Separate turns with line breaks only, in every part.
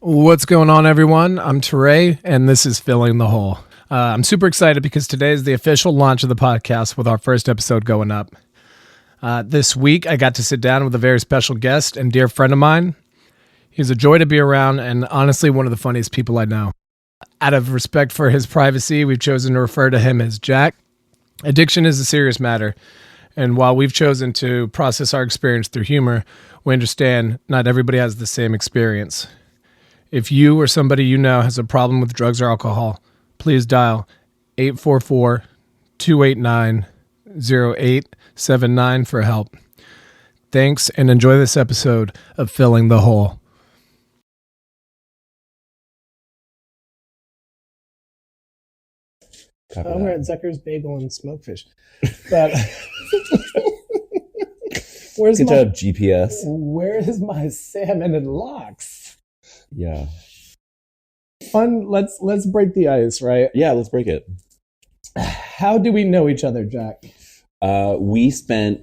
What's going on, everyone? I'm Teray, and this is Filling the Hole. I'm super excited because today is the official launch of the podcast with our first episode going up. This week, I got to sit down with a very special guest and dear friend of mine. He's a joy to be around and honestly one of the funniest people I know. Out of respect for his privacy, we've chosen to refer to him as Jack. Addiction is a serious matter, and while we've chosen to process our experience through humor, we understand not everybody has the same experience. If you or somebody you know has a problem with drugs or alcohol, please dial 844-289-0879 for help. Thanks, and enjoy this episode of Filling the Hole.
We're at Zucker's Bagel and Smokefish. But where's
Good
my
job, GPS.
Where is my salmon and lox?
Yeah.
Fun. Let's break the ice, right?
Yeah, let's break it.
How do we know each other, Jack?
We spent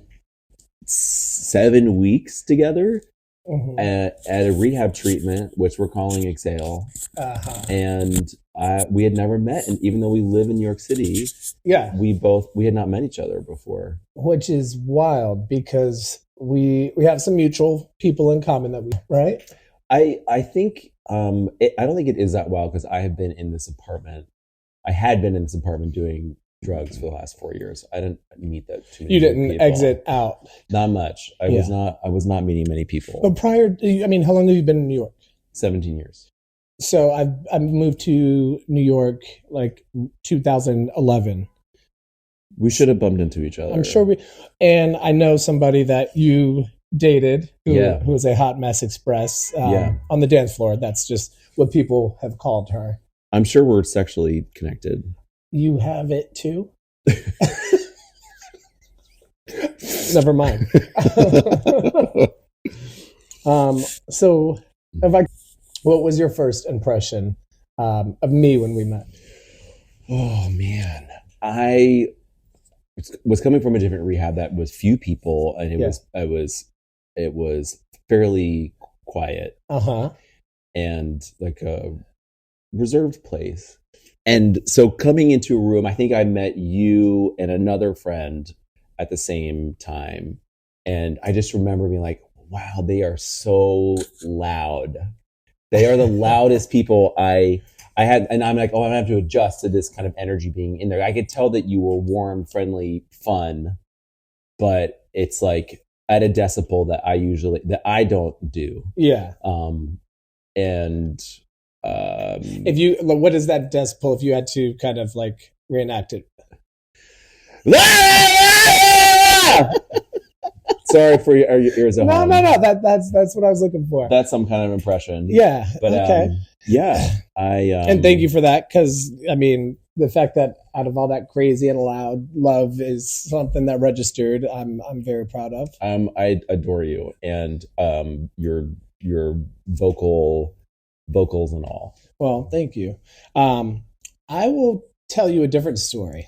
7 weeks together
Mhm.
at a rehab treatment, which we're calling Exhale.
Uh-huh.
And we had never met. And even though we live in New York City,
Yeah,
we had not met each other before.
which is wild because we have some mutual people in common that we, right?
I think, I don't think it is that wild because I have been in this apartment. I had been in this apartment doing drugs for the last 4 years. I didn't meet that too many
You didn't
people.
exit out.
Not much. I was not meeting many people.
But prior, I mean, how long have you been in New York?
17 years.
So I moved to New York like 2011.
We should have bumped into each other.
I'm sure and I know somebody that you dated
Yeah.
who was a hot mess express
Yeah.
on the dance floor. That's just what people have called her.
I'm sure we're sexually connected.
You have it too? Never mind. So what was your first impression of me when we met?
Oh man, I was coming from a different rehab that was few people, and it was fairly quiet
Uh-huh.
and like a reserved place. And so coming into a room, I think I met you and another friend at the same time, and I just remember being like, "Wow, they are so loud. They are the loudest people I had." And I'm like, "Oh, I'm gonna have to adjust to this kind of energy being in there." I could tell that you were warm, friendly, fun, but it's like at a decibel that I don't do.
Yeah.
And
What is that decibel if you had to kind of like reenact it?
Sorry for your ears at
No,
home.
no. That's what I was looking for.
That's some kind of impression.
Yeah.
But
okay.
yeah,
And thank you for that, because I mean, the fact that out of all that crazy and loud, love is something that registered. I'm very proud of.
I adore you and your vocals and all.
Well, thank you. I will tell you a different story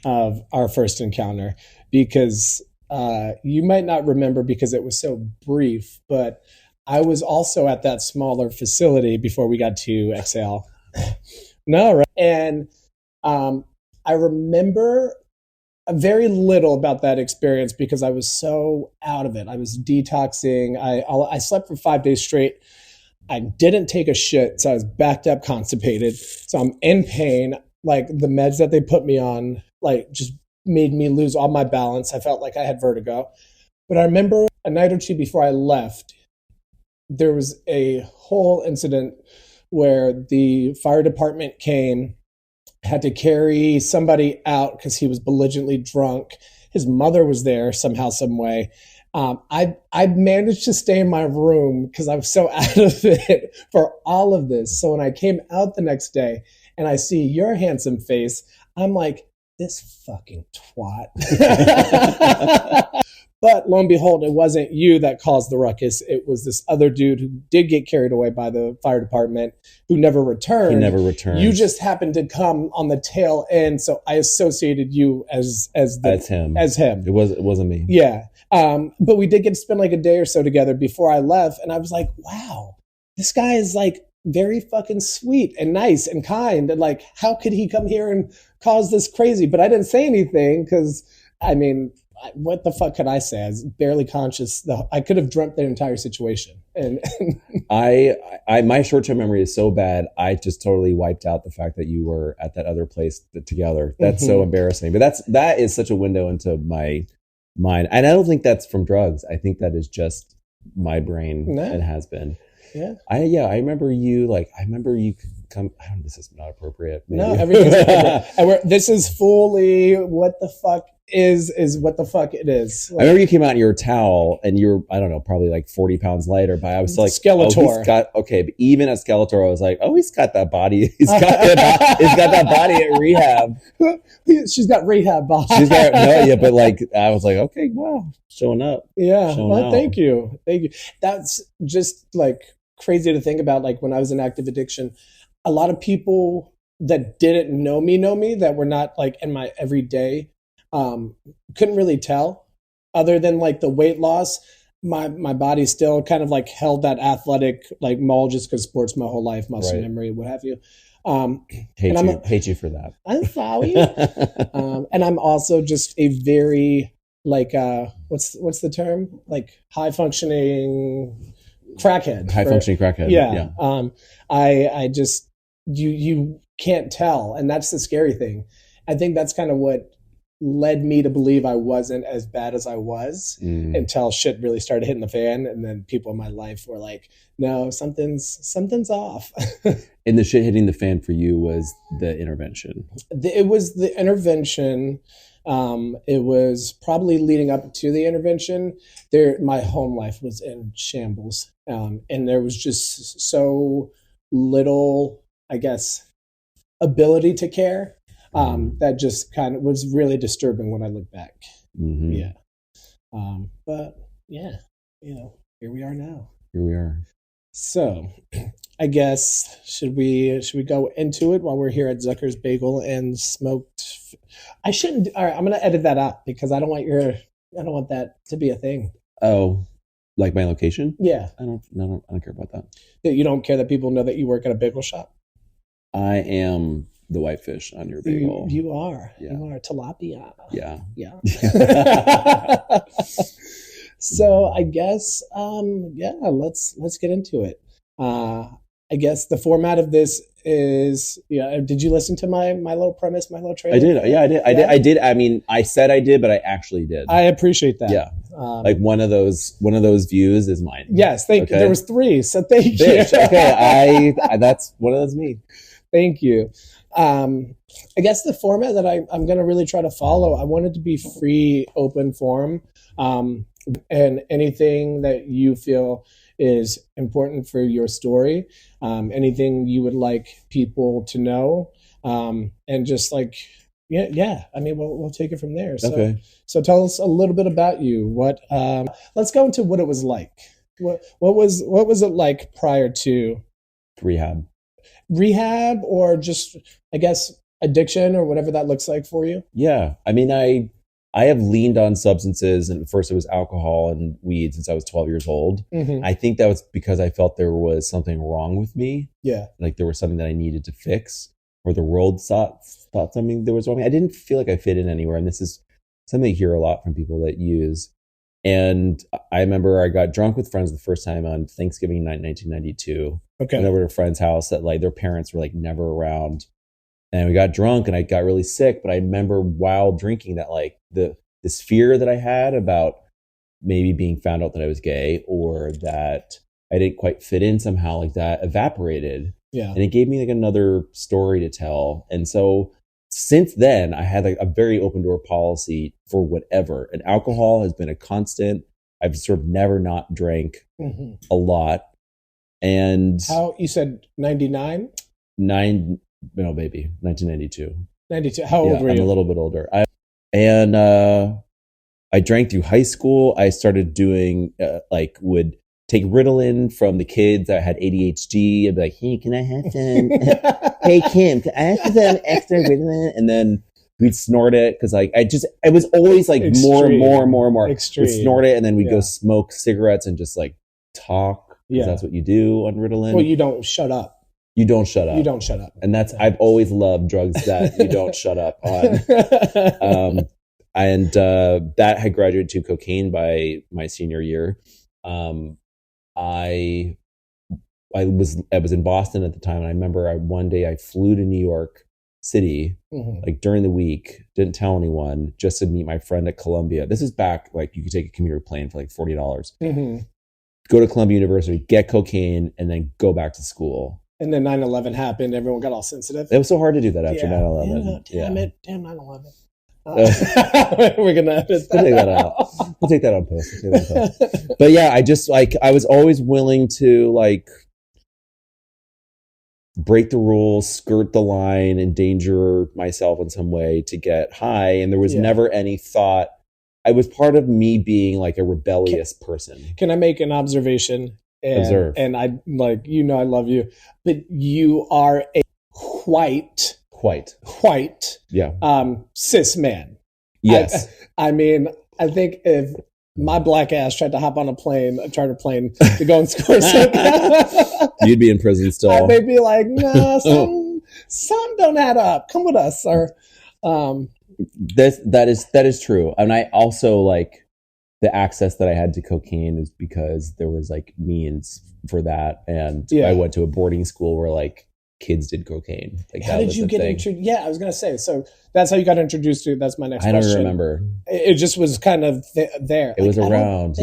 of our first encounter, because you might not remember because it was so brief, but I was also at that smaller facility before we got to Exhale. No, right? And I remember very little about that experience because I was so out of it. I was detoxing. I slept for 5 days straight. I didn't take a shit, so I was backed up, constipated. So I'm in pain. Like the meds that they put me on, like just made me lose all my balance. I felt like I had vertigo. But I remember a night or two before I left, there was a whole incident where the fire department came, had to carry somebody out because he was belligerently drunk. His mother was there somehow, some way. I managed to stay in my room because I was so out of it for all of this. So when I came out the next day and I see your handsome face, I'm like, this fucking twat. But lo and behold, it wasn't you that caused the ruckus. It was this other dude who did get carried away by the fire department, who never returned.
He never returned.
You just happened to come on the tail end, so I associated you as
him.
As him.
It wasn't me.
Yeah. But we did get to spend like a day or so together before I left, and I was like, wow, this guy is like very fucking sweet and nice and kind. And like, how could he come here and cause this crazy? But I didn't say anything because, I mean, what the fuck could I say? I was barely conscious. I could have dreamt the entire situation. And
I my short-term memory is so bad. I just totally wiped out the fact that you were at that other place together. That's so embarrassing. But that is such a window into my mind. And I don't think that's from drugs. I think that is just my brain. It has been.
Yeah.
I remember you come. I don't. This is not appropriate. Maybe.
No, everything's appropriate. And this is fully what the fuck is what the fuck it is. Like,
I remember you came out in your towel and you're, I don't know, probably like 40 pounds lighter, but I was like,
Skeletor.
But even at Skeletor, I was like, oh, he's got that body. He's got that body at rehab.
She's got rehab body.
But like, I was like, okay, wow, showing up.
Yeah.
Showing out.
Thank you. That's just like crazy to think about. Like when I was in active addiction, a lot of people that didn't know me that were not like in my everyday, couldn't really tell other than like the weight loss. My body still kind of like held that athletic like mold just because sports my whole life, muscle memory, what have you.
Hate you for that.
I'm sorry. And I'm also just a very like what's the term? Like high functioning crackhead. Yeah. I just you can't tell, and that's the scary thing. I think that's kind of what led me to believe I wasn't as bad as I was until shit really started hitting the fan, and then people in my life were like, no, something's off.
And the shit hitting the fan for you was the intervention.
It was the intervention. It was probably leading up to the intervention. My home life was in shambles, and there was just so little, I guess, ability to care. That just kind of was really disturbing when I look back.
Mm-hmm.
Yeah. But yeah, here we are now.
Here we are.
So I guess should we go into it while we're here at Zucker's Bagel and Smoked? I shouldn't. All right, I'm going to edit that out because I don't want that to be a thing.
Oh, like my location?
Yeah.
I don't care about that.
You don't care that people know that you work at a bagel shop?
I am the whitefish on your bagel.
You are.
Yeah.
You are tilapia.
Yeah.
Yeah. So I guess, let's get into it. I guess the format of this is, did you listen to my little premise, my little trailer?
I did. Yeah, I did. I mean, I said I did, but I actually did.
I appreciate that.
Yeah. Like one of those views is mine.
Yes. Thank you. There was 3. So thank you.
Okay. That's one of those me.
Thank you. I guess the format that I'm going to really try to follow, I want it to be free, open forum. And anything that you feel is important for your story, anything you would like people to know, and just like, yeah. I mean, we'll take it from there. So,
okay.
So tell us a little bit about you. Let's go into what it was like. What was it like prior to rehab, or just, I guess, addiction, or whatever that looks like for you?
Yeah. I mean, I have leaned on substances, and first it was alcohol and weed since I was 12 years old.
Mm-hmm.
I think that was because I felt there was something wrong with me.
Yeah.
Like there was something that I needed to fix, or the world thought something there was wrong. I didn't feel like I fit in anywhere. And this is something I hear a lot from people that use. And I remember I got drunk with friends the first time on Thanksgiving night, 1992.
Okay.
Went over to a friend's house that like their parents were like never around. And we got drunk and I got really sick. But I remember while drinking that like this fear that I had about maybe being found out that I was gay, or that I didn't quite fit in somehow, like that evaporated.
Yeah.
And it gave me like another story to tell. And so since then, I had like a very open door policy for whatever. And alcohol has been a constant. I've sort of never not drank a lot. And
how, you said 99?
No, baby, 1992.
92. How old were you?
I'm a little bit older. I drank through high school. I started doing would take Ritalin from the kids that had ADHD. I'd be like, hey, can I have some? Hey, Kim, can I have some extra Ritalin? And then we'd snort it because like it was always like
Extreme.
more.
Extreme.
We'd snort it, and then we'd go smoke cigarettes and just like talk
Yeah.
That's what you do on Ritalin.
Well, you don't shut up.
You don't shut up.
You don't shut up.
And that's, I've always loved drugs that you don't shut up on. And that had graduated to cocaine by my senior year. I was in Boston at the time, and I remember one day I flew to New York City, like during the week, didn't tell anyone, just to meet my friend at Columbia. This is back, like, you could take a commuter plane for like $40. Go to Columbia University, get cocaine, and then go back to school.
And then 9/11 happened. Everyone got all sensitive.
It was so hard to do that after 9/11.
Damn it. Damn 9/11. We're going to edit that.
We'll take that out. We'll take that on post. But yeah, I just, like, I was always willing to, like, break the rules, skirt the line, endanger myself in some way to get high. And there was never any thought. I was part of me being like a rebellious person.
Can I make an observation?
Observe.
And I, like, you know, I love you, but you are a white, cis man.
Yes.
I mean, I think if my black ass tried to hop on a charter plane to go and score
you'd be in prison still.
They'd be like, nah, some don't add up. Come with us, sir.
That is true. And I also, like, the access that I had to cocaine is because there was, like, means for that. And I went to a boarding school where, like, kids did cocaine. Like,
how did you get introduced? Yeah, I was going to say, so that's how you got introduced to, that's my next question.
I don't remember.
It just was kind of there.
It was around,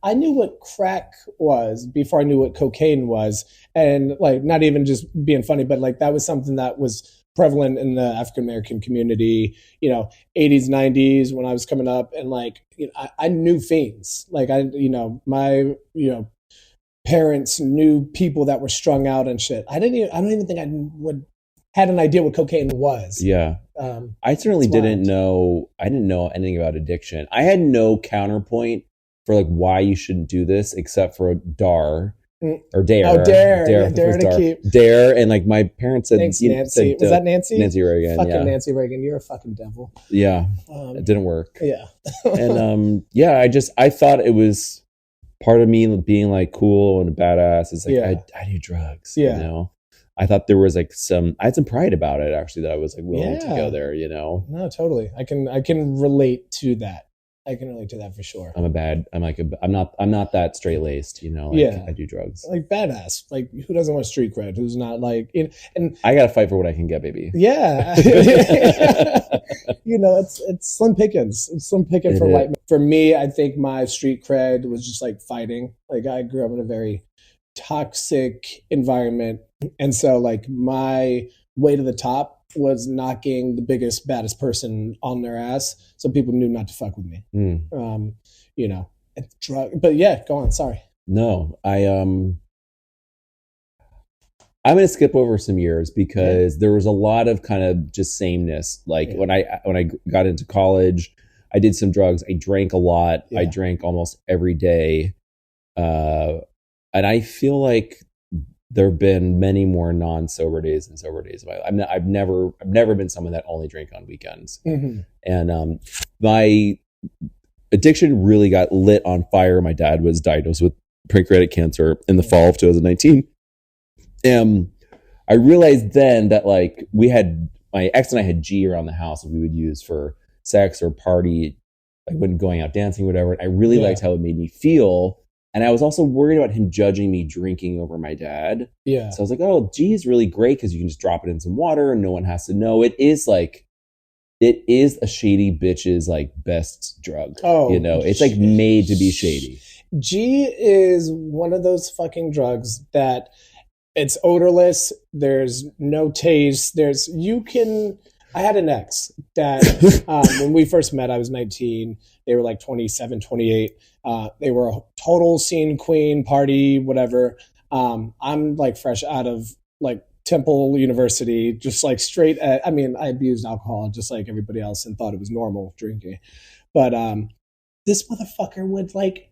I knew what crack was before I knew what cocaine was. And, like, not even just being funny, but, like, that was something that was prevalent in the African-American community, you know, 80s, 90s when I was coming up. And, like, you know, I knew fiends. Like, my parents knew people that were strung out and shit. I don't even think I had an idea what cocaine was.
Yeah. I certainly didn't know anything about addiction. I had no counterpoint for, like, why you shouldn't do this except for DARE. Or Dare.
Oh, Dare.
Dare
to keep.
Dare. And, like, my parents said,
thanks, Nancy. Was that Nancy?
Nancy Reagan.
Fucking Nancy Reagan. You're a fucking devil.
Yeah. It didn't work.
Yeah.
And I thought it was part of me being, like, cool and a badass. It's like, I do drugs.
Yeah.
You know? I thought there was, like, I had some pride about it, actually, that I was, like, willing to go there, you know?
No, totally. I can relate to that. I can relate to that for sure.
I'm not that straight laced, you know. Like, I do drugs.
Like, badass. Like, who doesn't want street cred? Who's not, like, and
I gotta fight for what I can get, baby.
Yeah. You know, it's slim pickings. It's slim pickings for white men. For me, I think my street cred was just, like, fighting. Like, I grew up in a very toxic environment, and so, like, my way to the top was knocking the biggest, baddest person on their ass, so people knew not to fuck with me. You know, but yeah, go on. Sorry.
No, I'm going to skip over some years because there was a lot of kind of just sameness. Like when I got into college, I did some drugs. I drank a lot. I drank almost every day, and I feel like there have been many more non-sober days than sober days. I've never been someone that only drank on weekends. And my addiction really got lit on fire. My dad was diagnosed with pancreatic cancer in the fall of 2019. And I realized then that, like, my ex and I had G around the house that we would use for sex or party, like when going out dancing, whatever. And I really liked how it made me feel. And I was also worried about him judging me drinking over my dad.
Yeah. So
I was like, oh, G is really great because you can just drop it in some water and no one has to know. It is a shady bitch's, like, best drug. Oh, you know, it's like made to be shady.
G is one of those fucking drugs that it's odorless. There's no taste. I had an ex that when we first met, I was 19. They were like 27, 28. They were a total scene queen, party, whatever. I'm like fresh out of, like, Temple University, just, like, straight I abused alcohol just like everybody else and thought it was normal drinking. But this motherfucker would, like,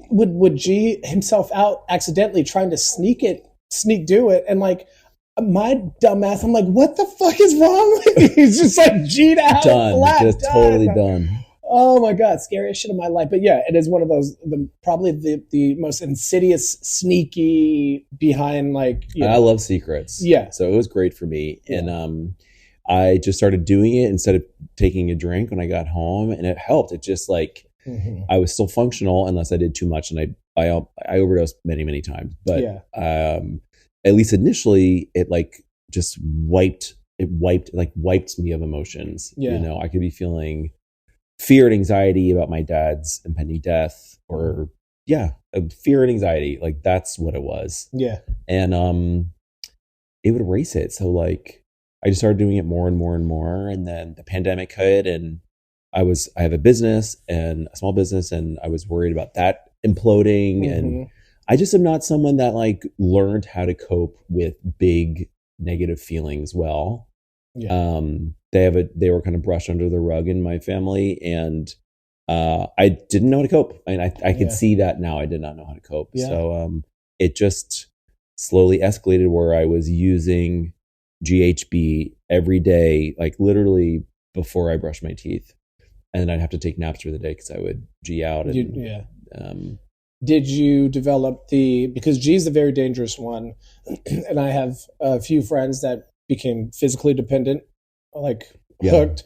would G himself out accidentally trying to sneak do it. And, like, my dumbass, I'm like, what the fuck is wrong with you? He's just, like, G'd out.
Done.
Flat,
just
done.
Totally done.
Oh my God, scariest shit of my life. But yeah, it is one of those, probably the most insidious, sneaky behind, like, you
And I
know.
love secrets.
Yeah.
So it was great for me.
Yeah.
And I just started doing it instead of taking a drink when I got home, and it helped. It just like,
Mhm.
I was still functional unless I did too much, and I overdosed many times. But
Yeah.
at least initially, it like just wiped me of emotions.
Yeah.
You know, I could be feeling fear and anxiety about my dad's impending death, or fear and anxiety. Like that's what it was.
Yeah.
And it would erase it. So like I just started doing it more and more and more, and then the pandemic hit, and I have a business, and a small business, and I was worried about that imploding. And
Mhm.
I just am not someone that like learned how to cope with big negative feelings well.
Yeah.
They were kind of brushed under the rug in my family, and I didn't know how to cope. And I could
Yeah.
see that now. I did not know how to cope.
Yeah.
So it just slowly escalated where I was using GHB every day, like literally before I brushed my teeth. And then I'd have to take naps through the day because I would G out. And,
Yeah.
um,
Did you develop because G is a very dangerous one, and I have a few friends that became physically dependent, like
Yeah.
hooked.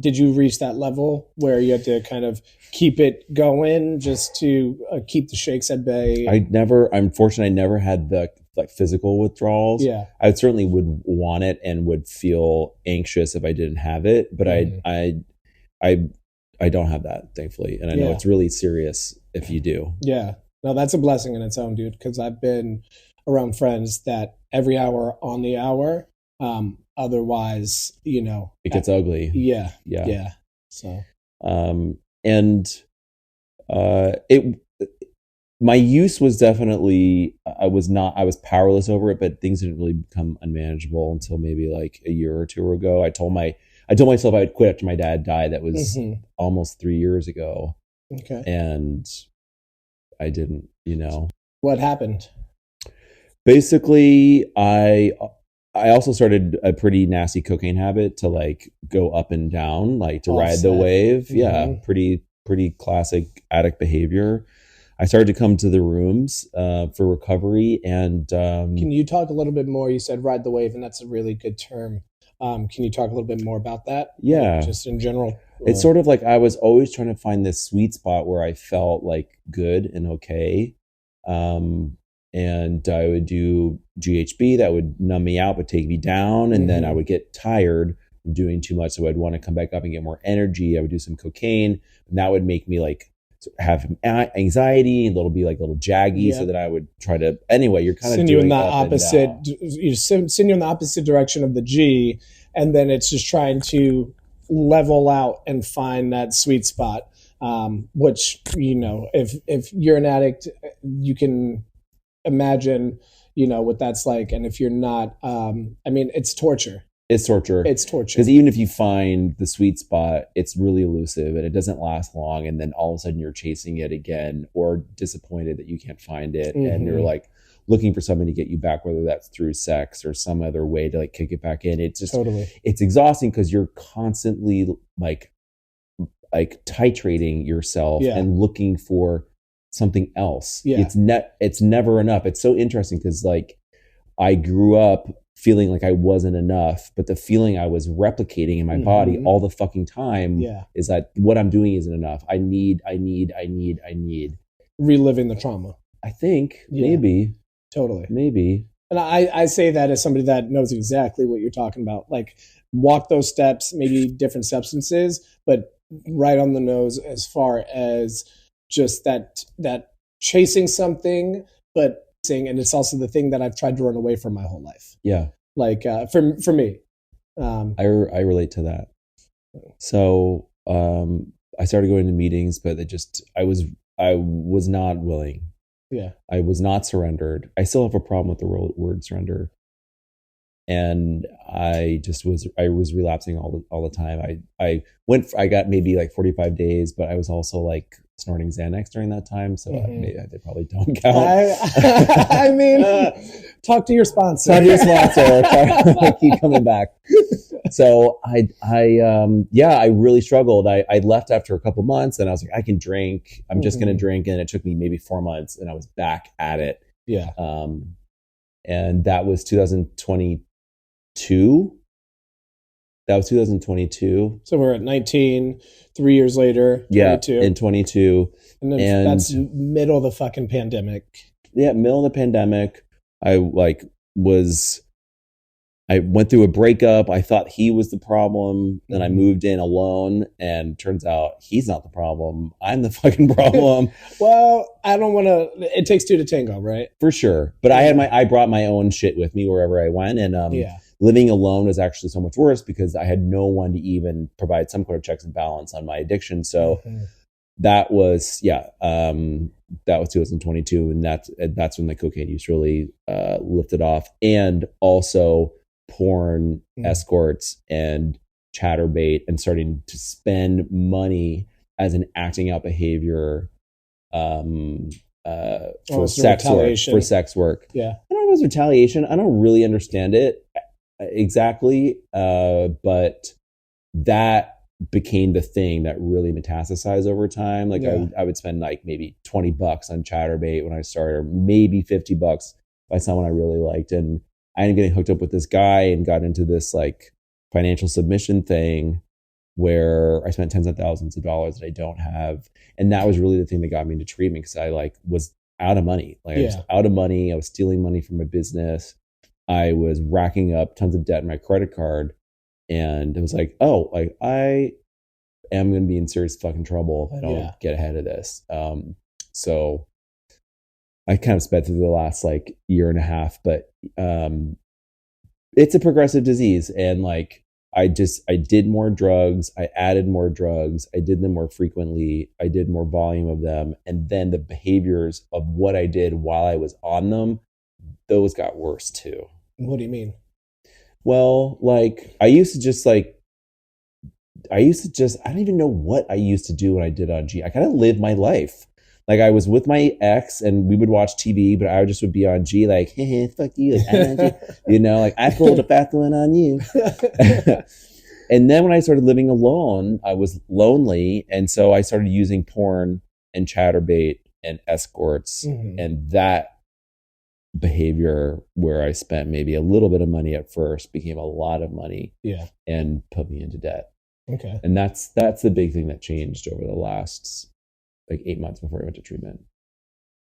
Did you reach that level where you had to kind of keep it going just to keep the shakes at bay?
I'm fortunate I never had the like physical withdrawals.
Yeah.
I certainly would want it and would feel anxious if I didn't have it, but
Mhm.
I don't have that, thankfully. And I know
Yeah.
it's really serious if you do.
Yeah. No, that's a blessing in its own, dude, because I've been around friends that every hour on the hour. Otherwise, you know,
It gets ugly.
yeah.
Yeah.
Yeah. So,
And it my use was definitely, I was powerless over it, but things didn't really become unmanageable until maybe like a year or two ago. I told myself I would quit after my dad died. That was
Mhm.
almost 3 years ago.
Okay.
And I didn't,
What happened?
basically I also started a pretty nasty cocaine habit to like go up and down, like to ride the
Offset.
wave. Yeah.
Mhm.
Pretty classic addict behavior. I started to come to the rooms for recovery, and
Can you talk a little bit more? You said ride the wave, and that's a really good term. Can you talk a little bit more about that?
Yeah.
Like, just in general.
It's sort of like I was always trying to find this sweet spot where I felt like good and okay. And I would do GHB that would numb me out but take me down, and then I would get tired from doing too much, so I'd want to come back up and get more energy. I would do some cocaine, and that would make me like have anxiety, and it'll be like a little jaggy, so that I would try to, anyway, you're kind of
send you in
doing
the
up and
opposite.
down.
You send you in the opposite direction of the G, and then it's just trying to level out and find that sweet spot. Which, you know, if you're an addict, you can imagine, you know, what that's like. And if you're not, I mean, it's torture.
It's torture.
It's torture.
Because even if you find the sweet spot, it's really elusive and it doesn't last long. And then all of a sudden you're chasing it again, or disappointed that you can't find it. And you're like looking for somebody to get you back, whether that's through sex or some other way to like kick it back in. It's just,
totally.
It's exhausting because you're constantly like titrating yourself and looking for something else.
Yeah.
It's never enough. It's so interesting because like I grew up feeling like I wasn't enough, but the feeling I was replicating in my body all the fucking time is that what I'm doing isn't enough. I need.
Reliving the trauma.
I think maybe.
Totally.
Maybe.
And I say that as somebody that knows exactly what you're talking about. Like, walk those steps, maybe different substances, but right on the nose as far as just that chasing something, but and it's also the thing that I've tried to run away from my whole life.
Yeah.
Like for me.
I relate to that. So I started going to meetings, but I was not willing.
Yeah.
I was not surrendered. I still have a problem with the word surrender. And I was relapsing all the time. I got maybe like 45 days, but I was also like snorting Xanax during that time. So maybe they probably don't count.
I mean, talk to your sponsor.
Talk to your sponsor. Keep coming back. So I really struggled. I left after a couple months, and I was like, I can drink. I'm just going to drink. And it took me maybe 4 months, and I was back at it.
Yeah.
And that was 2022. That was 2022.
So we're at 19, 3 years later, 22.
Yeah, in 22.
And then that's middle of the fucking pandemic.
Yeah, middle of the pandemic. I went through a breakup. I thought he was the problem. Then I moved in alone, and turns out he's not the problem. I'm the fucking problem.
Well, I don't want to. It takes two to tango, right?
For sure. But I brought my own shit with me wherever I went, and living alone was actually so much worse because I had no one to even provide some kind of checks and balance on my addiction. So that was 2022, and that's when the cocaine use really lifted off, and also porn, escorts, and chatterbait, and starting to spend money as an acting out behavior for sex work.
Yeah,
I don't know if it was retaliation. I don't really understand it exactly, but that became the thing that really metastasized over time. Like I would spend like maybe $20 on chatterbait when I started, or maybe $50 by someone I really liked, and I ended up getting hooked up with this guy and got into this like financial submission thing where I spent tens of thousands of dollars that I don't have. And that was really the thing that got me into treatment, because I like was out of money. Like I was out of money. I was stealing money from my business. I was racking up tons of debt in my credit card. And it was like, oh, like I am going to be in serious fucking trouble if I don't get ahead of this. So I kind of sped through the last like year and a half, but it's a progressive disease. And like, I did more drugs. I added more drugs. I did them more frequently. I did more volume of them. And then the behaviors of what I did while I was on them, those got worse too.
What do you mean?
Well, like I used to just, I don't even know what I used to do when I did on G. I kind of lived my life. Like I was with my ex and we would watch TV, but I would be on G like, hey, fuck you. You know, like I pulled a fast one on you. And then when I started living alone, I was lonely. And so I started using porn and chatterbait and escorts, and that behavior where I spent maybe a little bit of money at first became a lot of money and put me into debt.
Okay.
And that's the big thing that changed over the last like 8 months before I went to treatment.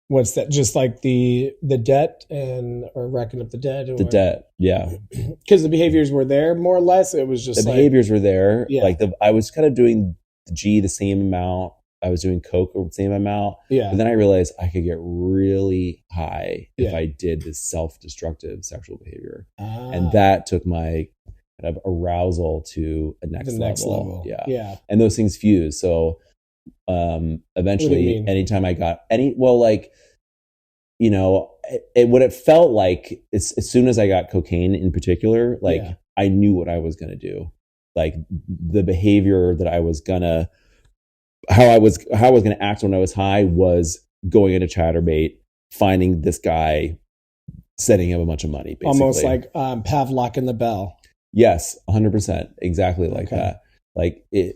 What's that? Just like the debt or racking up the debt? Or?
The debt, yeah.
Because the behaviors were there more or less. It was just
the behaviors were there. Yeah. Like I was kind of doing the G the same amount. I was doing coke the same amount.
Yeah.
And then I realized I could get really high if I did this self-destructive sexual behavior. And that took my kind of arousal to the next level. Yeah.
Yeah.
And those things fuse. So eventually anytime I got what it felt like as soon as I got cocaine in particular, like I knew what I was going to do. Like the behavior that I was going to, how I was going to act when I was high was going into chatterbait, finding this guy, sending him a bunch of money, basically.
Almost like Pavlok and the Bell.
Yes, 100%. Exactly like that. Like I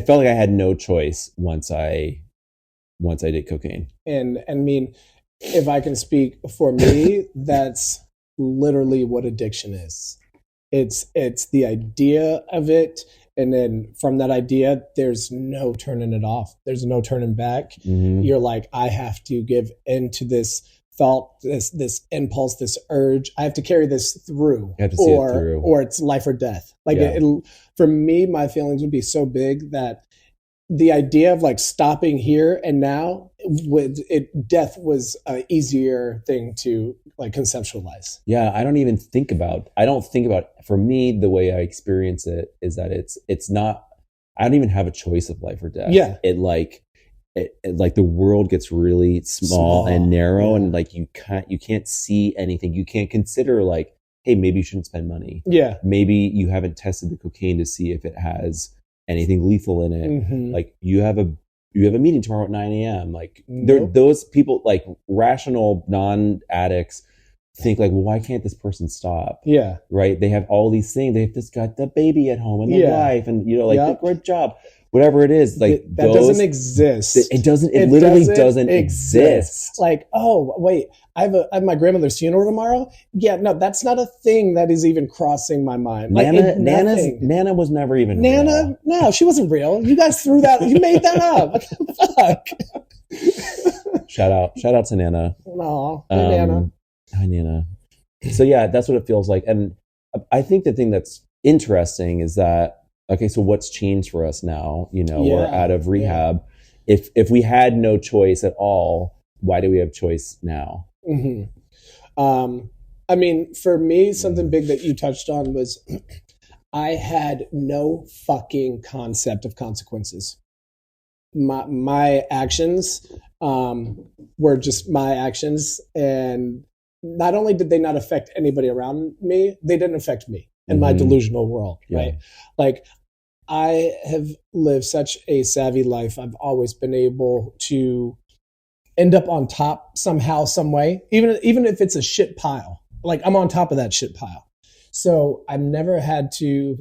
felt like I had no choice once I did cocaine.
And I mean, if I can speak for me, that's literally what addiction is. It's the idea of it. And then from that idea, there's no turning it off. There's no turning back. You're like, I have to give into this thought, this impulse, this urge. I have to carry this through,
you have to see it through,
or it's life or death. Like for me, my feelings would be so big that the idea of like stopping here and now, death was an easier thing to like conceptualize.
Yeah, I don't think about. For me, the way I experience it is that it's not. I don't even have a choice of life or death.
Yeah,
it like the world gets really small and narrow, and like you can't see anything. You can't consider like, hey, maybe you shouldn't spend money.
Yeah,
maybe you haven't tested the cocaine to see if it has anything lethal in it. Like you have a meeting tomorrow at 9 a.m. Like those people, like rational non-addicts, think like, well, why can't this person stop?
Yeah.
Right? They have all these things. They've just got the baby at home and the
Yeah.
wife, and like
Yep.
the great job, whatever it is. Like
that doesn't exist.
It doesn't. It literally doesn't exist.
Like, oh wait, I have my grandmother's funeral tomorrow. Yeah, no, that's not a thing that is even crossing my mind. Like,
Nana was never even
Nana.
real.
No, she wasn't real. You guys threw that. You made that up. What the fuck?
Shout out to Nana.
No, Nana.
Hi, Nana. So yeah, that's what it feels like. And I think the thing that's interesting is that, okay, so what's changed for us now? We're out of rehab. Yeah. If we had no choice at all, why do we have choice now?
Mm-hmm. I mean, for me, something big that you touched on was I had no fucking concept of consequences. My actions were just my actions, and not only did they not affect anybody around me, they didn't affect me in my delusional world, right? Like, I have lived such a savvy life. I've always been able to end up on top somehow, some way, even if it's a shit pile. Like, I'm on top of that shit pile. So I've never had to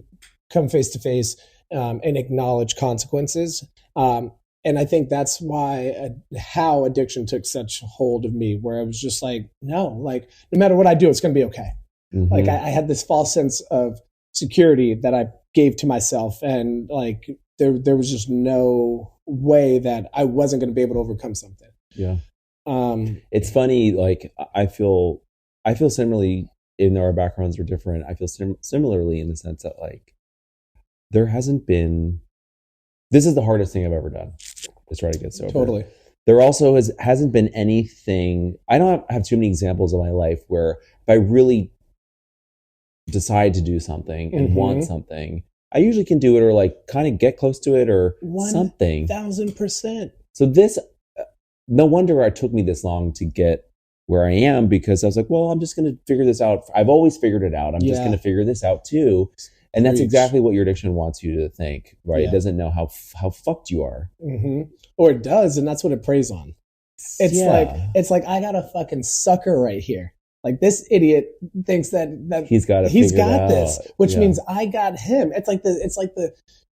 come face to face and acknowledge consequences. And I think that's why how addiction took such hold of me, where I was just like, no, like, no matter what I do, it's going to be okay. Mm-hmm. Like, I had this false sense of security that I gave to myself. And like, there was just no way that I wasn't going to be able to overcome something.
Yeah. It's funny. Like, I feel similarly, even though our backgrounds are different. I feel similarly in the sense that, like, there hasn't been, this is the hardest thing I've ever done, is try to get sober.
Totally.
There also hasn't been anything, I don't have too many examples of my life where if I really decide to do something and want something, I usually can do it, or like kind of get close to it, or something.
1,000%.
So this, no wonder it took me this long to get where I am, because I was like, well, I'm just going to figure this out. I've always figured it out. I'm just going to figure this out too. And that's exactly what your addiction wants you to think, right? Yeah. It doesn't know how fucked you are.
Mm-hmm. Or it does, and that's what it preys on. It's like I got a fucking sucker right here. Like, this idiot thinks that
he's got
this, which means I got him. It's like the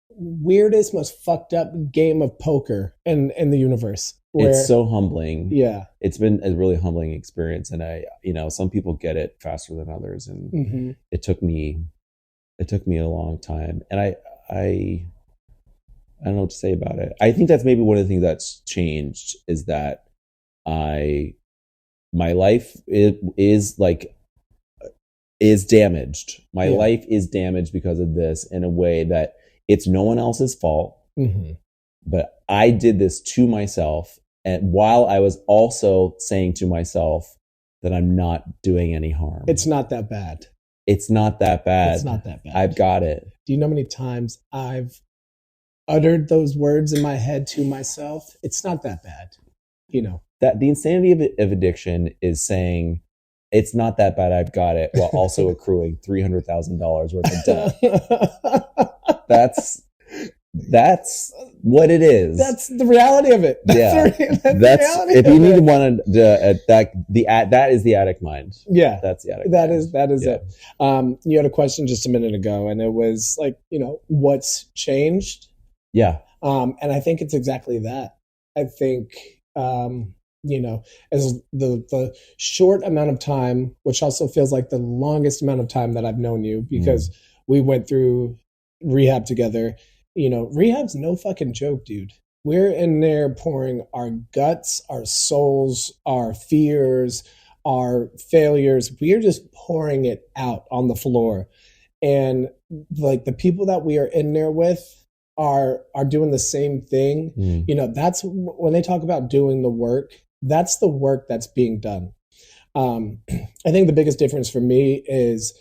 weirdest, most fucked up game of poker in the universe.
It's so humbling.
Yeah, it's
been a really humbling experience, and some people get it faster than others, and it took me a long time, and I don't know what to say about it. I think that's maybe one of the things that's changed, is that my life is damaged. My life is damaged because of this, in a way that it's no one else's fault. But I did this to myself, and while I was also saying to myself that I'm not doing any harm.
It's not that bad.
It's not that bad.
It's not that bad.
I've got it.
Do you know how many times I've uttered those words in my head to myself? It's not that bad.
That the insanity of addiction is saying, it's not that bad, I've got it, while also accruing $300,000 worth of debt. That's what it is.
That's the reality of it.
That's if you need one, that is the addict mind.
Yeah,
that's the addict.
That is it. You had a question just a minute ago, and it was like, what's changed?
Yeah.
And I think it's exactly that. I think as the short amount of time, which also feels like the longest amount of time that I've known you, because we went through rehab together. Rehab's no fucking joke, dude. We're in there pouring our guts, our souls, our fears, our failures. We are just pouring it out on the floor. And like, the people that we are in there with are doing the same thing. That's when they talk about doing the work, that's the work that's being done. I think the biggest difference for me is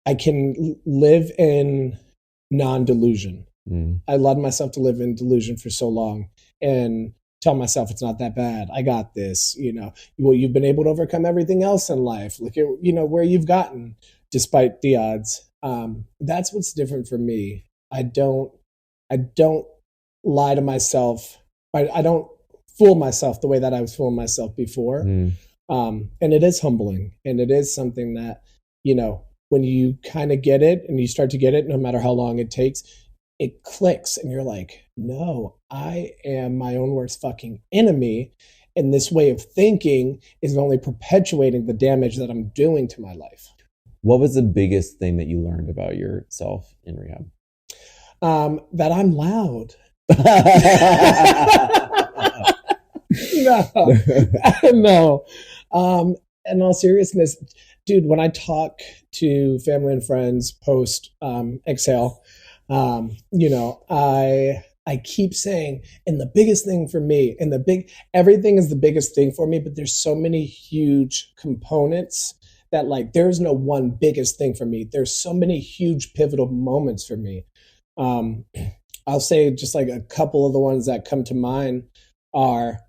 I can live in non-delusion. I allowed myself to live in delusion for so long and tell myself it's not that bad. I got this. You've been able to overcome everything else in life. Look at where you've gotten despite the odds. That's what's different for me. I don't lie to myself. I don't fool myself the way that I was fooling myself before. And it is humbling, and it is something that, when you kind of get it and you start to get it, no matter how long it takes, it clicks and you're like, no, I am my own worst fucking enemy. And this way of thinking is only perpetuating the damage that I'm doing to my life.
What was the biggest thing that you learned about yourself in rehab?
That I'm loud. No. In all seriousness, dude, when I talk to family and friends post Exhale, I keep saying, and the biggest thing for me, everything is the biggest thing for me, but there's so many huge components that, like, there's no one biggest thing for me. There's so many huge pivotal moments for me. I'll say just like a couple of the ones that come to mind are,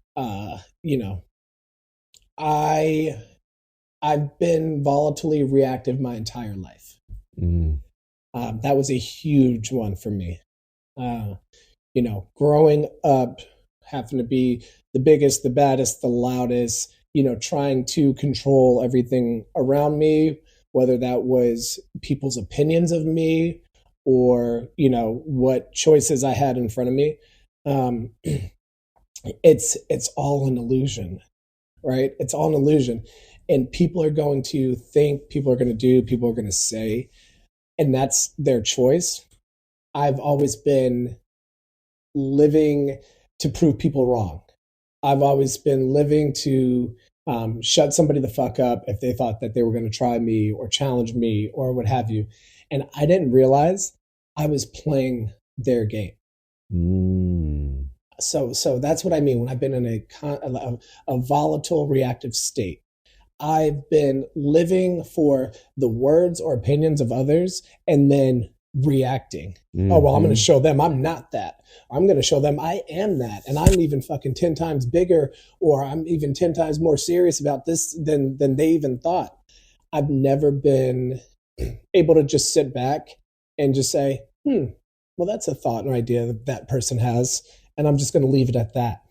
I've been volatilely reactive my entire life. That was a huge one for me. Growing up, having to be the biggest, the baddest, the loudest, trying to control everything around me, whether that was people's opinions of me or, what choices I had in front of me. It's all an illusion, right? It's all an illusion. And people are going to think, people are going to do, people are going to say, and that's their choice. I've always been living to prove people wrong. I've always been living to shut somebody the fuck up if they thought that they were going to try me or challenge me or what have you. And I didn't realize I was playing their game. So that's what I mean when I've been in a volatile reactive state. I've been living for the words or opinions of others and then reacting. Oh, well, I'm going to show them I'm not that. I'm going to show them I am that. And I'm even fucking 10 times bigger, or I'm even 10 times more serious about this than they even thought. I've never been able to just sit back and just say, well, that's a thought or idea that that person has, and I'm just going to leave it at that.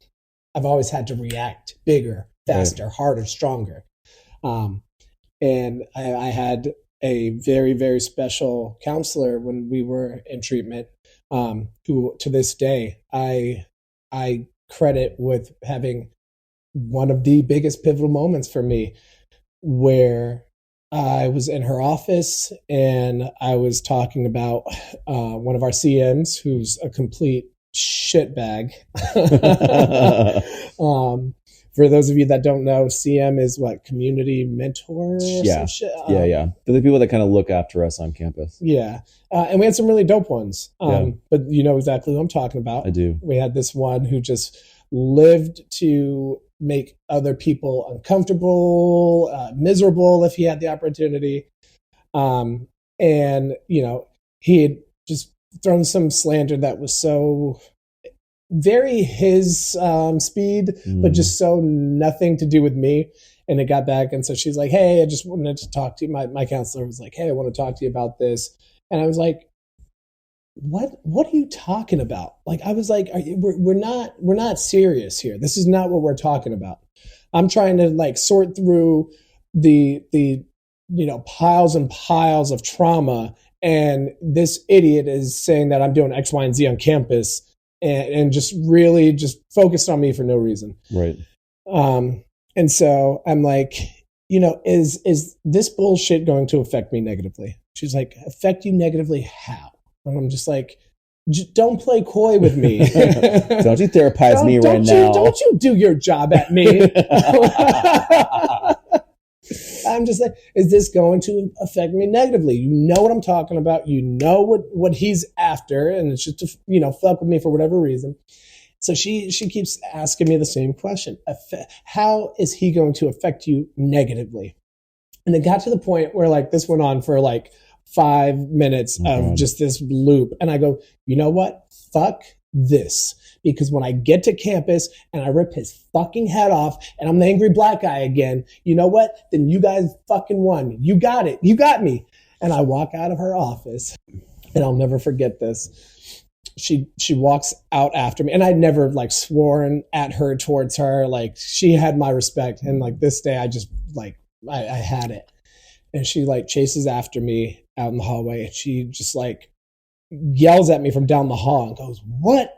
I've always had to react bigger, faster, harder, stronger. And I had a very, very special counselor when we were in treatment, who to this day I credit with having one of the biggest pivotal moments for me, where I was in her office and I was talking about one of our CMs who's a complete shitbag. For those of you that don't know, CM is what, community mentor?
Some shit? Yeah. They're the people that kind of look after us on campus.
Yeah. And we had some really dope ones. But you know exactly who I'm talking about.
I do.
We had this one who just lived to make other people uncomfortable, miserable if he had the opportunity. And, he had just thrown some slander that was so very his speed, but just so nothing to do with me. And it got back. And so she's like, hey, I just wanted to talk to you. My counselor was like, hey, I want to talk to you about this. And I was like, what are you talking about? Like, I was like, we're not serious here. This is not what we're talking about. I'm trying to like sort through the piles and piles of trauma. And this idiot is saying that I'm doing X, Y, and Z on campus. And just really just focused on me for no reason.
Right.
And so I'm like, is this bullshit going to affect me negatively? She's like, affect you negatively? How? And I'm just like, don't play coy with me.
Don't you therapize me right now.
Don't you do your job at me. I'm just like, is this going to affect me negatively? You know what I'm talking about. You know what he's after, and it's just to fuck with me for whatever reason. So she keeps asking me the same question: how is he going to affect you negatively? And it got to the point where like this went on for like 5 minutes of just this loop, and I go, you know what? Fuck this. Because when I get to campus and I rip his fucking head off and I'm the angry black guy again, you know what? Then you guys fucking won. You got it. You got me. And I walk out of her office, and I'll never forget this. she walks out after me, and I'd never like sworn at her towards her. Like she had my respect, and like this day I just like I had it. And she like chases after me out in the hallway, and she just like yells at me from down the hall and goes, "What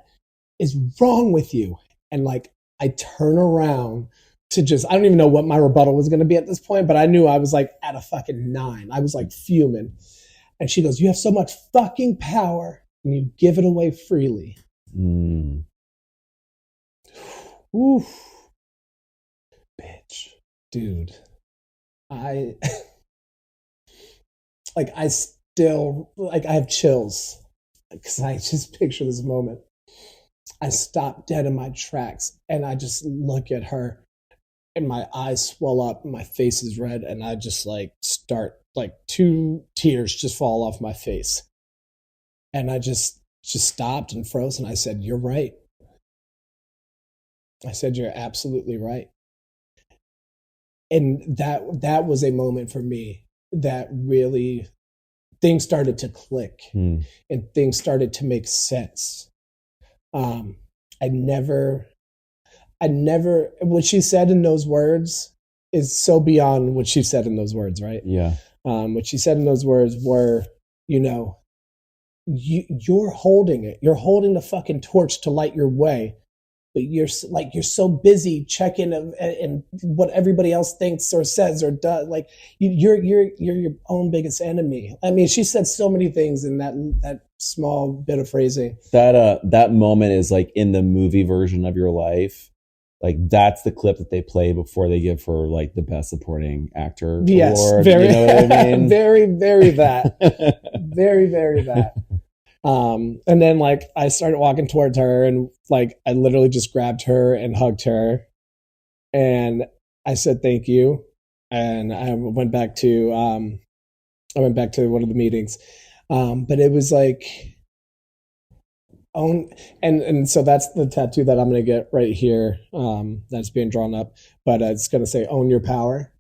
is wrong with you?" And like I turn around to just, I don't even know what my rebuttal was going to be at this point, but I knew I was like at a fucking 9. I was like fuming. And she goes, "You have so much fucking power and you give it away freely."
Mm.
Oof.
Bitch.
Dude, I like, I still, like, I have chills because I just picture this moment. I stop dead in my tracks and I just look at her, and my eyes swell up and my face is red, and I just like start, like 2 tears just fall off my face. And I just stopped and froze, and I said, "You're right." I said, "You're absolutely right." And that was a moment for me that really, things started to click and things started to make sense. I never, what she said in those words is so beyond what she said in those words, right?
Yeah.
What she said in those words were, you know, you're holding it. You're holding the fucking torch to light your way, but you're so busy checking and what everybody else thinks or says or does. Like you're your own biggest enemy. I mean, she said so many things in that small bit of phrasing.
That moment is like in the movie version of your life. Like that's the clip that they play before they give her like the best supporting actor award.
Very,
you know what I mean?
very, very that. Very, very that. And then like I started walking towards her, and like I literally just grabbed her and hugged her, and I said thank you, and I went back to one of the meetings, but it was like own, and so that's the tattoo that I'm gonna get right here, that's being drawn up, but it's gonna say "Own your power."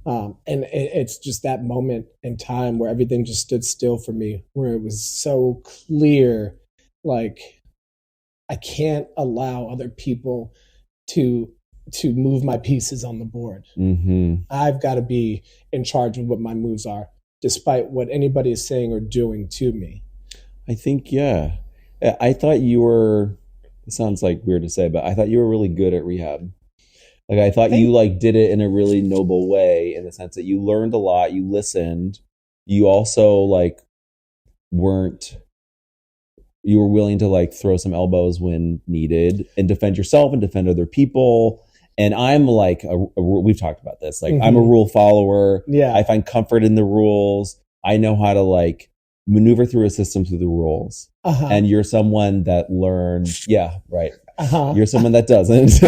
And it's just that moment in time where everything just stood still for me, where it was so clear, like I can't allow other people to move my pieces on the board.
Mm-hmm.
I've got to be in charge of what my moves are, despite what anybody is saying or doing to me.
I think, yeah. I thought you were, it sounds like weird to say, but I thought you were really good at rehab. Like I thought you like did it in a really noble way, in the sense that you learned a lot, you listened, you also like you were willing to like throw some elbows when needed and defend yourself and defend other people. And I'm like, we've talked about this. Like I'm a rule follower.
Yeah.
I find comfort in the rules. I know how to like maneuver through a system through the rules. And you're someone that learned, yeah, right. You're someone that doesn't.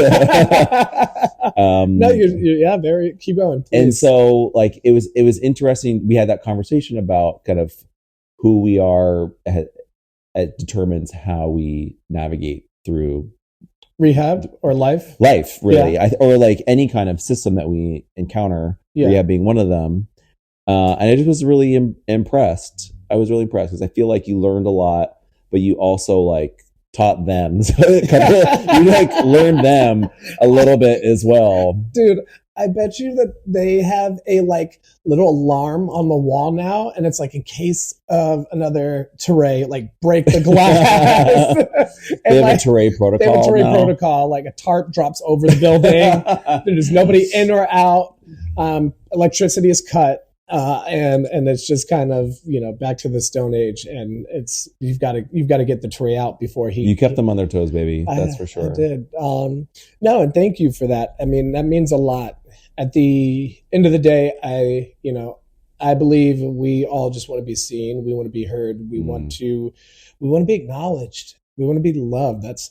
No, you're very, keep going. Please.
And so like, it was interesting. We had that conversation about kind of who we are. It determines how we navigate through
rehab or life,
really. Yeah. Or like any kind of system that we encounter, rehab being one of them. And I just was really impressed. I was really impressed because I feel like you learned a lot, but you also like taught them. So you like learned them a little bit as well.
Dude, I bet you that they have a like little alarm on the wall now, and it's like in case of another Teray, like break the glass.
They have like, a Teray protocol.
They have a Teray protocol, like a tarp drops over the building. There's nobody in or out. Electricity is cut. And it's just kind of, you know, back to the Stone Age, and it's you've got to get the Teray out before you
kept them on their toes, baby. That's for sure.
I did. No, and thank you for that. I mean, that means a lot. At the end of the day, I believe we all just want to be seen. We want to be heard. We want to be acknowledged. We want to be loved. That's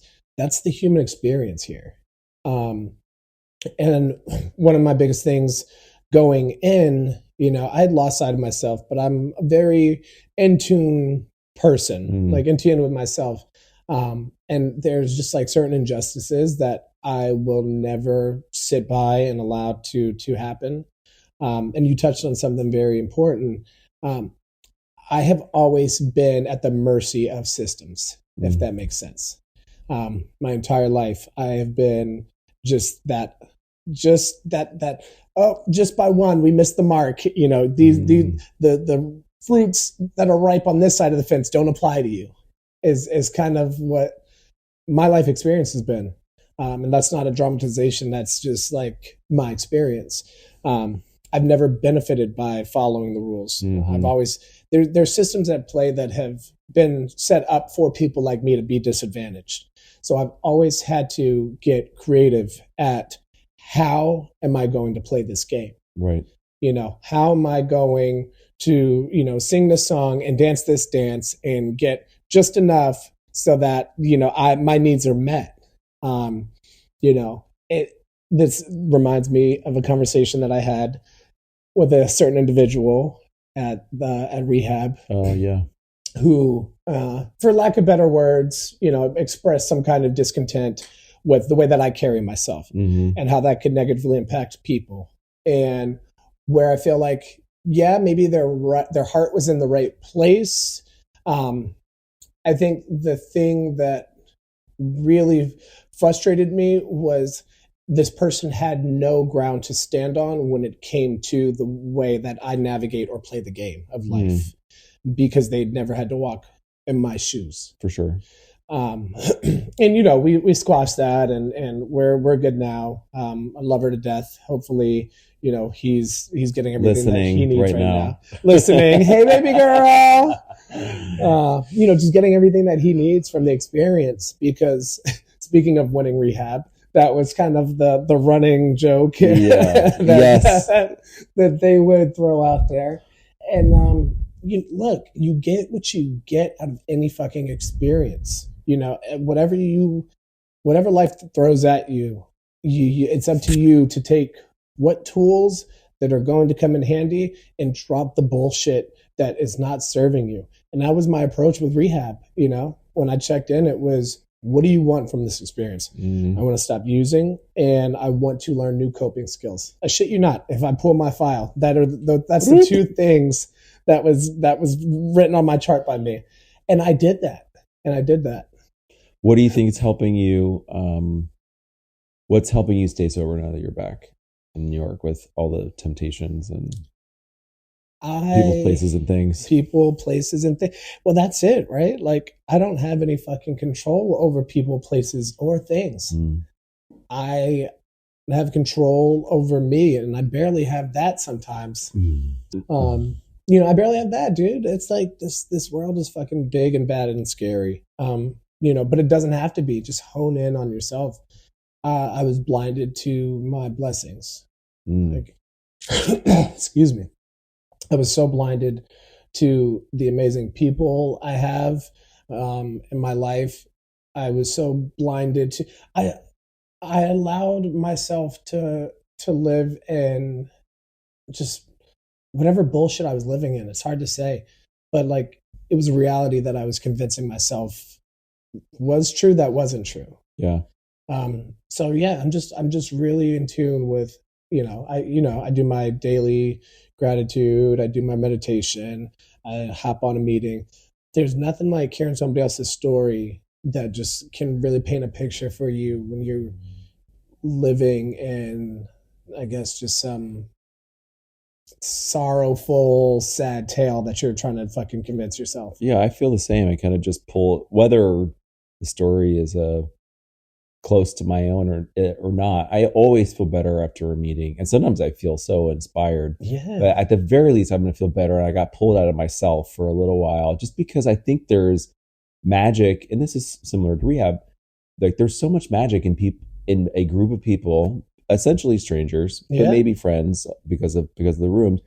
the human experience here. And one of my biggest things going in, you know, I had lost sight of myself, but I'm a very in tune person, like in tune with myself. And there's just like certain injustices that I will never sit by and allow to happen. And you touched on something very important. I have always been at the mercy of systems. if that makes sense. My entire life, I have been just that, oh, just by one, we missed the mark. You know, the fruits that are ripe on this side of the fence don't apply to you is kind of what my life experience has been. And that's not a dramatization. That's just like my experience. I've never benefited by following the rules. I've always, there's systems at play that have been set up for people like me to be disadvantaged. So I've always had to get creative at how am I going to play this game?
Right.
You know, how am I going to, you know, sing this song and dance this dance and get just enough so that, you know, my needs are met. You know, this reminds me of a conversation that I had with a certain individual at rehab.
Oh, yeah.
Who, for lack of better words, you know, expressed some kind of discontent with the way that I carry myself and how that could negatively impact people. And where I feel like, yeah, maybe their heart was in the right place. I think the thing that really frustrated me was this person had no ground to stand on when it came to the way that I navigate or play the game of life, because they'd never had to walk in my shoes.
For sure.
And you know, we squashed that, and we're good now. I love her to death. Hopefully, you know, he's getting everything that he needs right now. Listening, hey baby girl. You know, just getting everything that he needs from the experience. Because speaking of winning rehab, that was kind of the running joke that they would throw out there. And you get what you get out of any fucking experience. You know, whatever life throws at you, it's up to you to take what tools that are going to come in handy and drop the bullshit that is not serving you. And that was my approach with rehab. You know, when I checked in, it was, what do you want from this experience? I want to stop using, and I want to learn new coping skills. I shit you not. If I pull my file, that's the two things that was written on my chart by me. And I did that.
What do you think is helping you? What's helping you stay sober now that you're back in New York with all the temptations and people, places, and things? Well, that's it, right? Like, I don't have any fucking control over people, places, or things. I have control over me, and I barely have that sometimes. You know, I barely have that, dude. It's like this world is fucking big and bad and scary. You know, but it doesn't have to be. Just hone in on yourself. I was blinded to my blessings. Like, excuse me. I was so blinded to the amazing people I have in my life. I was so blinded to. I allowed myself to live in just whatever bullshit I was living in. It's hard to say, but like, it was a reality that I was convincing myself was true that wasn't true. Yeah.
So yeah, I'm just really in tune with, I do my daily gratitude, I do my meditation, I hop on a meeting. There's nothing like hearing somebody else's story that just can really paint a picture for you when you're living in, I guess, just some sorrowful, sad tale that you're trying to fucking convince yourself.
Yeah, I feel the same. I kind of just pull, whether the story is close to my own or not, I always feel better after a meeting. And sometimes I feel so inspired.
Yeah.
But at the very least, I'm going to feel better. And I got pulled out of myself for a little while just because I think there's magic, and this is similar to rehab. Like, there's so much magic in a group of people, essentially strangers, but maybe friends because of the rooms,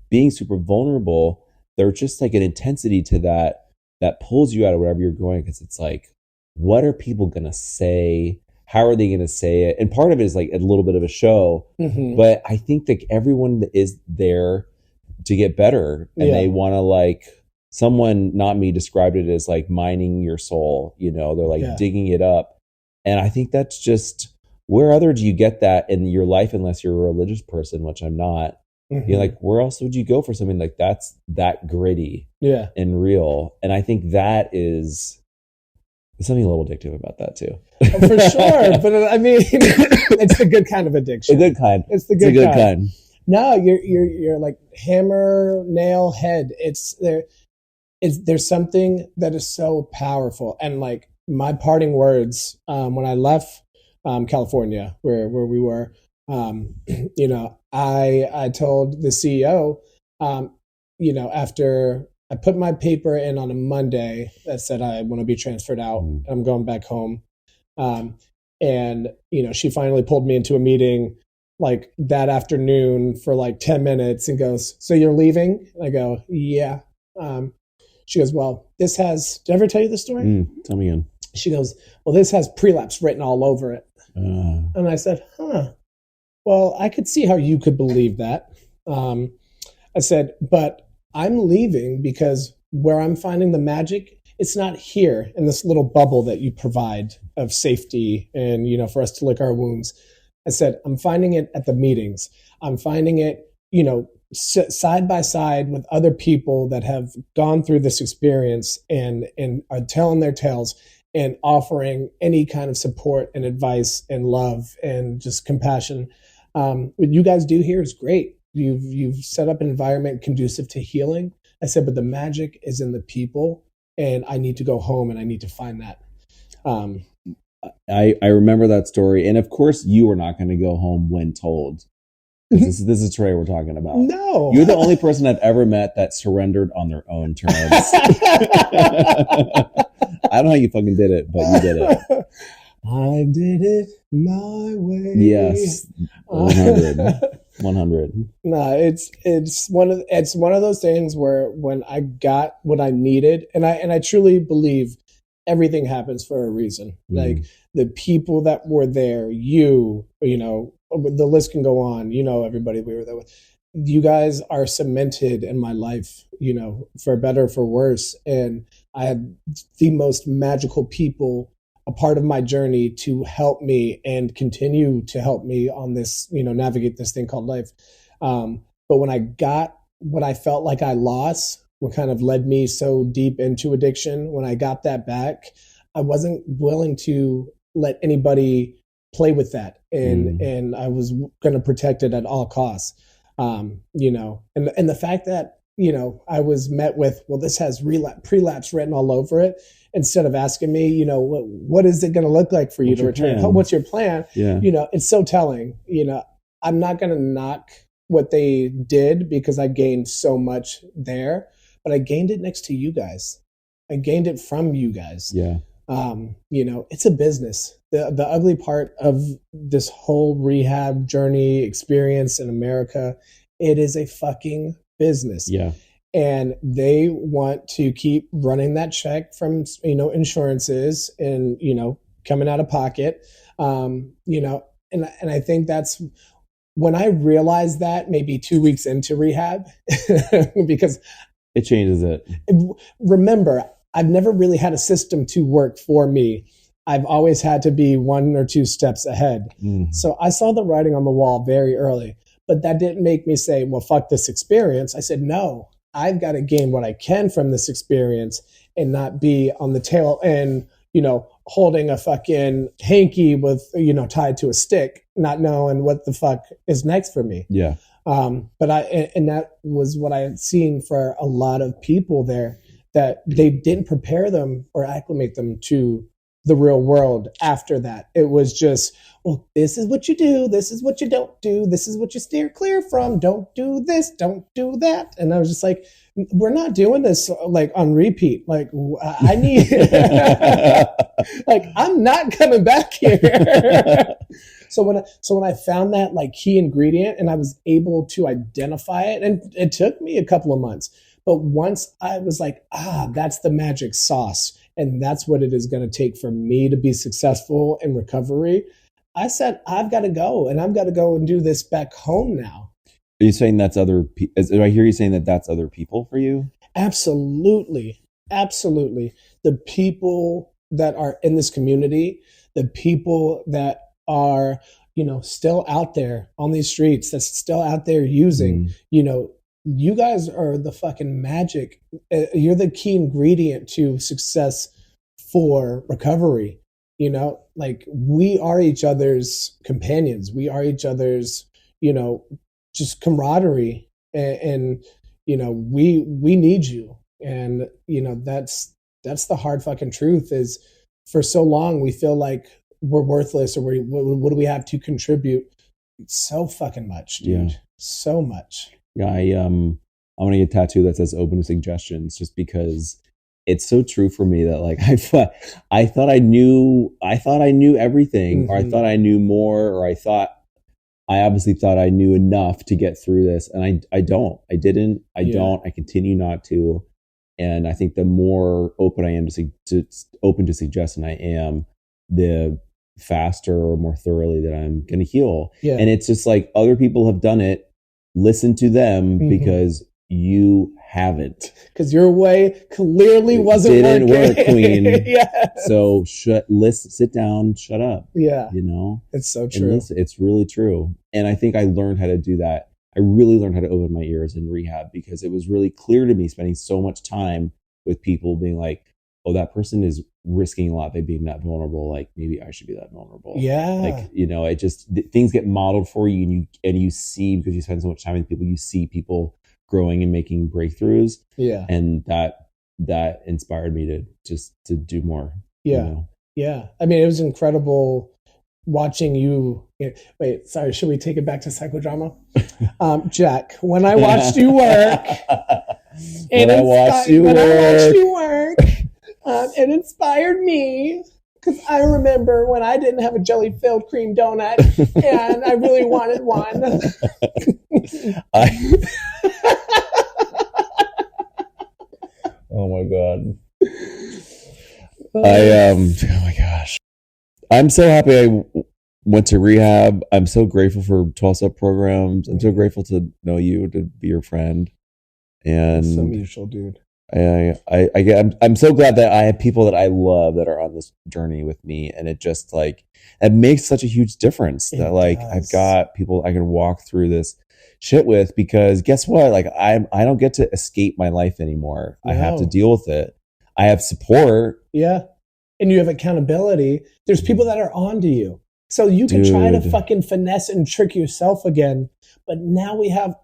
being super vulnerable. There's just like an intensity to that pulls you out of wherever you're going, because it's like, what are people going to say? How are they going to say it? And part of it is like a little bit of a show, but I think that everyone is there to get better, and they want to, like, someone, not me, described it as like mining your soul. You know, they're like digging it up. And I think that's just, where other do you get that in your life, unless you're a religious person, which I'm not. You're like, where else would you go for something like that's that gritty and real? And I think that is There's something a little addictive about that too.
For sure. But I mean, it's the good kind of addiction.
The good kind.
It's the good kind. No, you're like hammer, nail, head. There's something that is so powerful. And like my parting words, when I left California, where we were, you know, I told the CEO, you know, after I put my paper in on a Monday that said I want to be transferred out, I'm going back home. And, you know, she finally pulled me into a meeting like that afternoon for like 10 minutes and goes, "So you're leaving?" I go, "Yeah." She goes, "Well, this has," did I ever tell you this story?
Tell me again.
She goes, "Well, this has prelapse written all over it." And I said, well, I could see how you could believe that. I said, but I'm leaving because where I'm finding the magic, it's not here in this little bubble that you provide of safety and, you know, for us to lick our wounds. I said, I'm finding it at the meetings. I'm finding it, you know, side by side with other people that have gone through this experience and are telling their tales and offering any kind of support and advice and love and just compassion. What you guys do here is great. You've set up an environment conducive to healing. I said, but the magic is in the people, and I need to go home and I need to find that.
I remember that story, and of course, you were not going to go home when told. This is Trey we're talking about.
No,
you're the only person I've ever met that surrendered on their own terms. I don't know how you fucking did it, but you did it.
I did it my way.
Yes, 100.
No, it's one of those things where when I got what I needed, and I truly believe everything happens for a reason. Like the people that were there, you know, the list can go on. You know, everybody we were there with. You guys are cemented in my life, you know, for better or for worse. And I had the most magical people a part of my journey to help me and continue to help me on this, you know, navigate this thing called life. But when I got what I felt like I lost, what kind of led me so deep into addiction, when I got that back, I wasn't willing to let anybody play with that. And I was going to protect it at all costs. You know, and the fact that, you know, I was met with, well, this has prelapse written all over it, instead of asking me, you know, what is it going to look like for you to return? What's your plan?
Yeah.
You know, it's so telling. You know, I'm not going to knock what they did because I gained so much there, but I gained it next to you guys. I gained it from you guys.
Yeah.
You know, it's a business. The ugly part of this whole rehab journey experience in America, it is a fucking business.
Yeah.
And they want to keep running that check from, you know, insurances and, you know, coming out of pocket. You know, and I think that's when I realized that maybe 2 weeks into rehab, because
it changes it.
Remember, I've never really had a system to work for me. I've always had to be 1 or 2 steps ahead. So I saw the writing on the wall very early, but that didn't make me say, well, fuck this experience. I said, no, I've got to gain what I can from this experience and not be on the tail end, you know, holding a fucking hanky with, you know, tied to a stick, not knowing what the fuck is next for me.
Yeah.
But that was what I had seen for a lot of people there, that they didn't prepare them or acclimate them to the real world after that. It was just, well, this is what you do. This is what you don't do. This is what you steer clear from. Don't do this. Don't do that. And I was just like, we're not doing this like on repeat. Like I need, like, I'm not coming back here. So when I found that like key ingredient and I was able to identify it, and it took me a couple of months, but once I was like, that's the magic sauce, and that's what it is going to take for me to be successful in recovery, I said, I've got to go, and I've got to go and do this back home now.
Are you saying that's other people? Do I hear you saying that that's other people for you?
Absolutely. Absolutely. The people that are in this community, the people that are, you know, still out there on these streets, that's still out there using, you know, you guys are the fucking magic. You're the key ingredient to success for recovery. You know, like we are each other's companions. We are each other's, just camaraderie. And we need you. And, that's the hard fucking truth is for so long we feel like we're worthless or what do we have to contribute? So fucking much, dude.
Yeah.
So much.
Yeah, I'm gonna get a tattoo that says "open to suggestions," just because it's so true for me that like I thought I knew everything, or I thought I knew more, or I obviously thought I knew enough to get through this, and I don't. I didn't. I don't. I continue not to, and I think the more open I am to open to suggestion I am, the faster or more thoroughly that I'm going to heal.
Yeah.
And it's just like other people have done it. Listen to them because you haven't.
Because your way clearly didn't
work, queen.
Yeah.
So sit down, shut up.
Yeah.
It's
so true.
It's really true. And I think I learned how to do that. I really learned how to open my ears in rehab because it was really clear to me spending so much time with people being like, oh, that person is risking a lot by being that vulnerable. Like maybe I should be that vulnerable.
Yeah.
Like, it just, things get modeled for you and you see, because you spend so much time with people, you see people growing and making breakthroughs.
Yeah.
And that inspired me to do more.
Yeah. Yeah. I mean, it was incredible watching you. Wait, sorry. Should we take it back to psychodrama? Jack, when I watched you work, it inspired me because I remember when I didn't have a jelly-filled cream donut and I really wanted one.
Oh my God. Oh my gosh. I'm so happy I went to rehab. I'm so grateful for 12-step programs. I'm so grateful to know you, to be your friend. And
so mutual, dude.
I'm so glad that I have people that I love that are on this journey with me, and it just like it makes such a huge difference that like I've got people I can walk through this shit with, because guess what? Like I don't get to escape my life anymore. No. I have to deal with it. I have support.
Yeah. And you have accountability. There's people that are onto you. So you can try to fucking finesse and trick yourself again. But now we have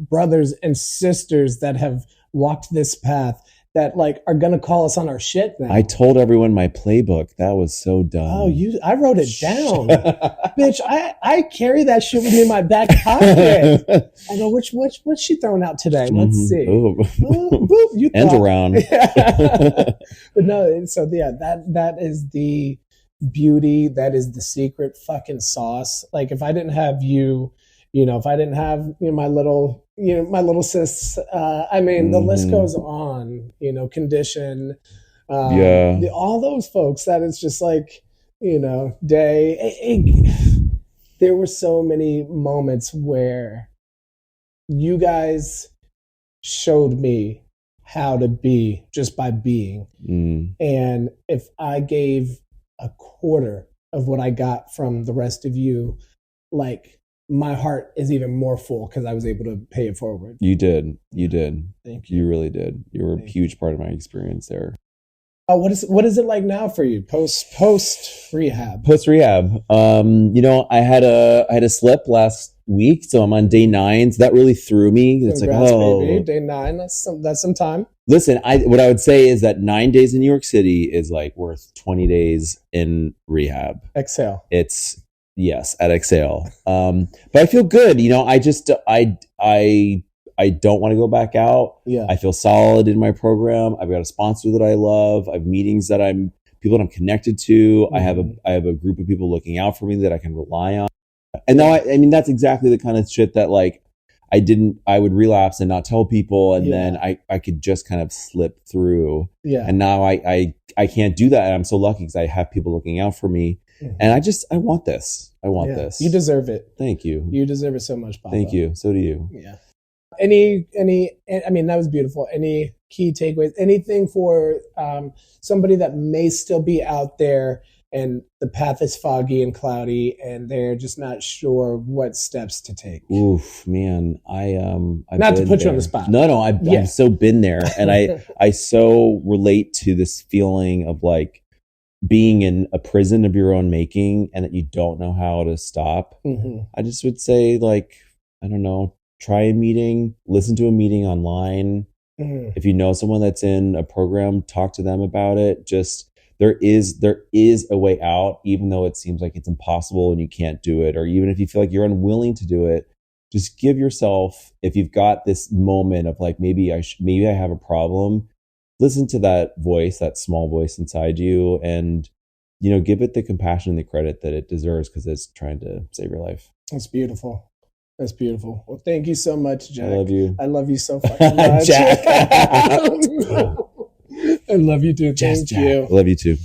brothers and sisters that have walked this path that like are gonna call us on our shit now.
I told everyone my playbook. That was so dumb.
Oh, I wrote it down. Bitch, I carry that shit with me in my back pocket. I go, what's she throwing out today? Let's see. Boop, you
and around.
But no, so yeah, that is the beauty, that is the secret fucking sauce. Like if I didn't have you, if I didn't have my little sis, I mean, the list goes on, Condition, all those folks that it's just like, there were so many moments where you guys showed me how to be just by being. And if I gave a quarter of what I got from the rest of you, like, my heart is even more full because I was able to pay it forward.
You did.
Thank you.
You really did. You were a huge part of my experience there.
What is it like now for you post rehab?
Post rehab. I had a slip last week, so I'm on day 9. So that really threw me. It's
Congrats,
like,
baby. Day 9. That's some time.
Listen, what I would say is that 9 days in New York City is like worth 20 days in rehab.
Exhale.
Yes, at Exhale. But I feel good. I don't want to go back out.
Yeah.
I feel solid in my program. I've got a sponsor that I love. I have meetings people that I'm connected to. Mm-hmm. I have a group of people looking out for me that I can rely on. And now I mean that's exactly the kind of shit that like I would relapse and not tell people, and then I could just kind of slip through.
Yeah.
And now I can't do that. And I'm so lucky because I have people looking out for me. Mm-hmm. And I want this. I want this.
You deserve it.
Thank you.
You deserve it so much, Papa.
Thank you. So do you.
Yeah. Any, I mean, that was beautiful. Any key takeaways, anything for somebody that may still be out there and the path is foggy and cloudy, and they're just not sure what steps to take.
Oof, man, I've
Not to
been
put you on
there.
the spot.
No,
Yeah.
I've so been there, and I so relate to this feeling of like being in a prison of your own making, and that you don't know how to stop.
Mhm.
I just would say, like, I don't know, try a meeting, listen to a meeting online.
Mhm.
If you know someone that's in a program, talk to them about it. Just there is a way out, even though it seems like it's impossible and you can't do it, or even if you feel like you're unwilling to do it. Just give yourself, if you've got this moment of like, maybe I have a problem, listen to that voice, that small voice inside you, and give it the compassion and the credit that it deserves, because it's trying to save your life.
That's beautiful. That's beautiful. Well, thank you so much, Jack.
I love you.
I love you so fucking much.
Jack.
I love you too.
Just
Thank you.
I love you too.